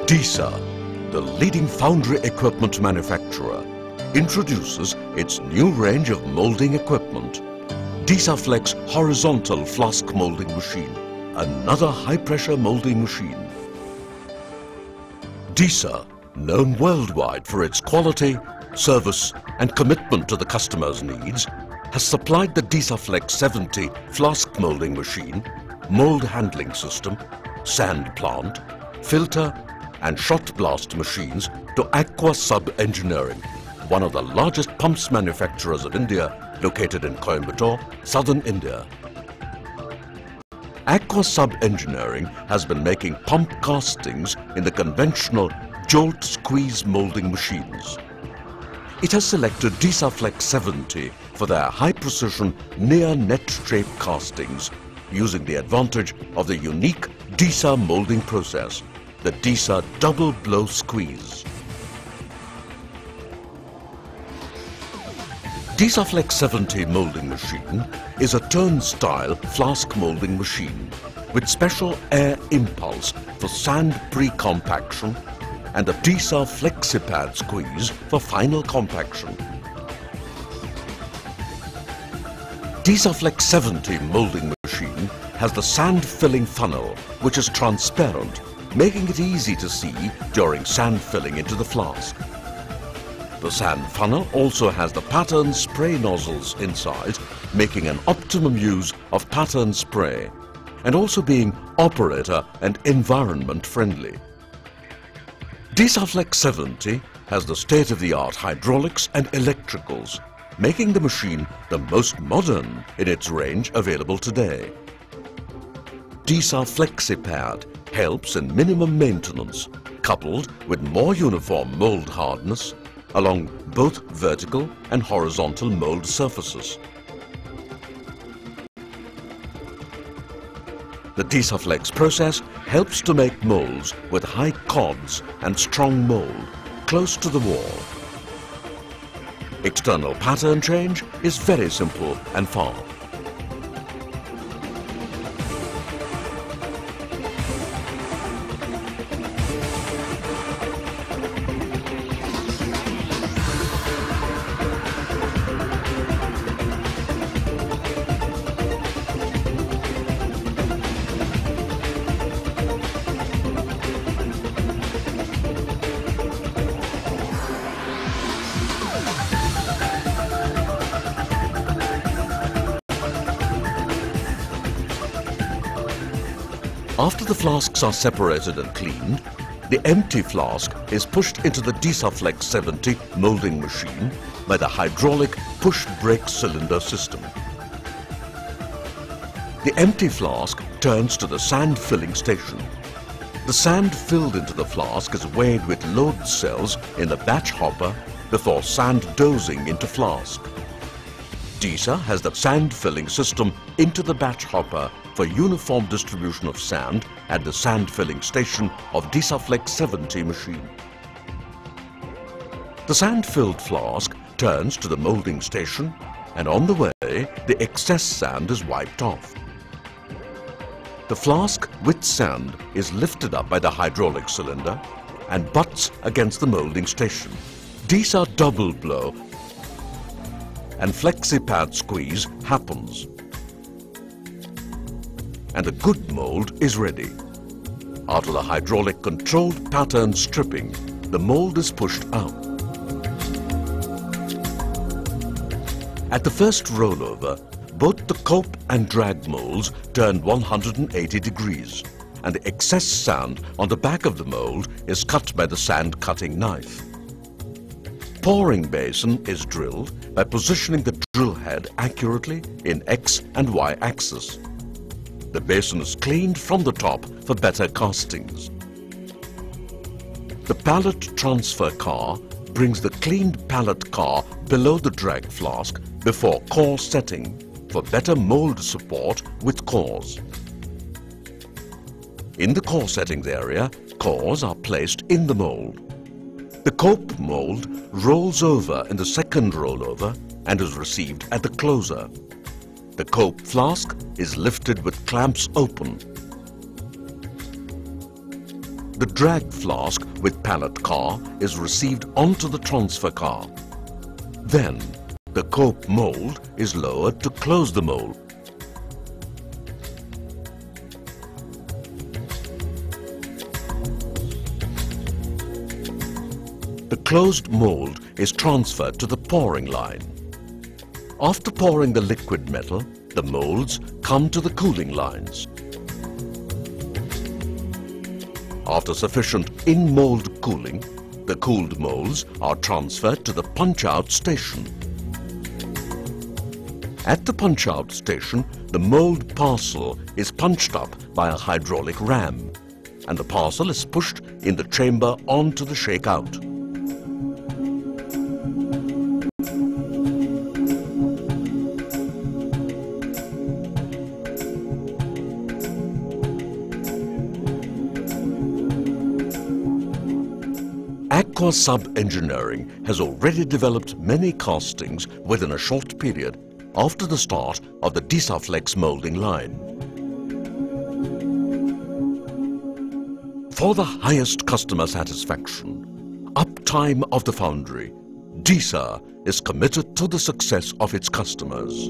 Disa, the leading foundry equipment manufacturer, introduces its new range of molding equipment. Disa Flex horizontal flask molding machine, another high-pressure molding machine. Disa, known worldwide for its quality, service and commitment to the customer's needs, has supplied the Disa Flex 70 flask molding machine, mold handling system, sand plant, filter and shot blast machines to Aqua Sub Engineering, one of the largest pumps manufacturers of India, located in Coimbatore, southern India. Aqua Sub Engineering has been making pump castings in the conventional jolt squeeze molding machines. It has selected Disa Flex 70 for their high-precision near-net shape castings using the advantage of the unique Disa molding process, the Disa double blow squeeze. Disa Flex 70 molding machine is a turnstile flask molding machine with special air impulse for sand pre-compaction and a Disa FlexiPad squeeze for final compaction. Disa Flex 70 molding machine has the sand filling funnel, which is transparent, making it easy to see during sand filling into the flask. The sand funnel also has the pattern spray nozzles inside, making an optimum use of pattern spray and also being operator and environment friendly. Disa Flex 70 has the state-of-the-art hydraulics and electricals, making the machine the most modern in its range available today. Disa FlexiPad helps in minimum maintenance, coupled with more uniform mold hardness along both vertical and horizontal mold surfaces. The Disa Flex process helps to make molds with high cords and strong mold close to the wall. External pattern change is very simple and fast. After the flasks are separated and cleaned, the empty flask is pushed into the Disa Flex 70 molding machine by the hydraulic push brake cylinder system. The empty flask turns to the sand filling station. The sand filled into the flask is weighed with load cells in the batch hopper before sand dosing into flask. Disa has the sand filling system into the batch hopper for uniform distribution of sand at the sand filling station of Disa Flex 70 machine. The sand filled flask turns to the molding station, and on the way the excess sand is wiped off. The flask with sand is lifted up by the hydraulic cylinder and butts against the molding station. Disa double blow and FlexiPad squeeze happens, and a good mold is ready. After the hydraulic controlled pattern stripping, the mold is pushed out. At the first rollover, both the cope and drag molds turn 180 degrees, and the excess sand on the back of the mold is cut by the sand cutting knife. Pouring basin is drilled by positioning the drill head accurately in X and Y axis. The basin is cleaned from the top for better castings. The pallet transfer car brings the cleaned pallet car below the drag flask before core setting for better mold support with cores. In the core settings area, cores are placed in the mold. The cope mold rolls over in the second rollover and is received at the closer. The cope flask is lifted with clamps open. The drag flask with pallet car is received onto the transfer car. Then, the cope mold is lowered to close the mold. The closed mold is transferred to the pouring line. After pouring the liquid metal, the molds come to the cooling lines. After sufficient in-mold cooling, the cooled molds are transferred to the punch-out station. At the punch-out station, the mold parcel is punched up by a hydraulic ram, and the parcel is pushed in the chamber onto the shake-out. Aqua Sub Engineering has already developed many castings within a short period after the start of the Disa Flex moulding line. For the highest customer satisfaction, uptime of the foundry, Disa is committed to the success of its customers.